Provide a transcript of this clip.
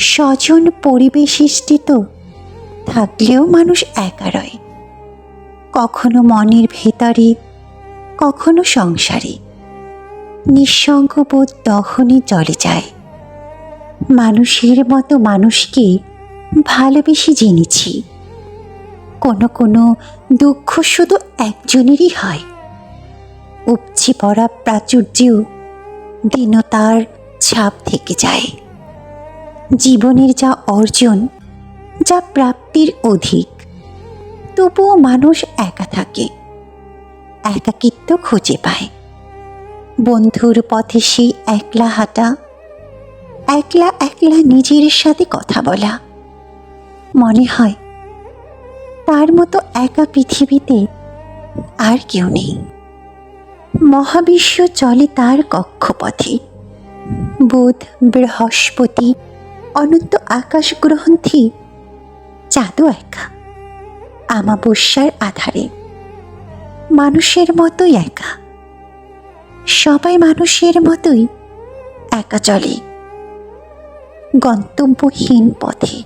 স্বজন পরিবেশিষ্টিত থাকলেও মানুষ একা রয়, কখনো মনের ভেতরে, কখনো সংসারে। নিঃসঙ্গবোধ দহনে চলে যায়। মানুষের মতো মানুষকে ভালোবেসে জেনেছি, কোনো কোনো দুঃখ শুধু একজনেরই হয়। উপচে পড়া প্রাচুর্যেও দীনতার ছাপ থেকে যায়। জীবনের যা অর্জন, যা প্রাপ্তির অধিক, তবুও মানুষ একা থাকে, একাকিত্ব খুঁজে পায়। বন্ধুর পথে সেই একলা হাঁটা, একলা একলা নিজের সাথে কথা বলা, মনে হয় তার মতো একা পৃথিবীতে আর কেউ নেই। মহাবিশ্ব চলে তার কক্ষপথে। বুধ, বৃহস্পতি, অনন্ত আকাশ গ্রন্থি, চাঁদও একা আমাবস্যার আধারে। মানুষের মতোই একা, সবাই মানুষের মতোই একা চলে গন্তব্যহীন পথে।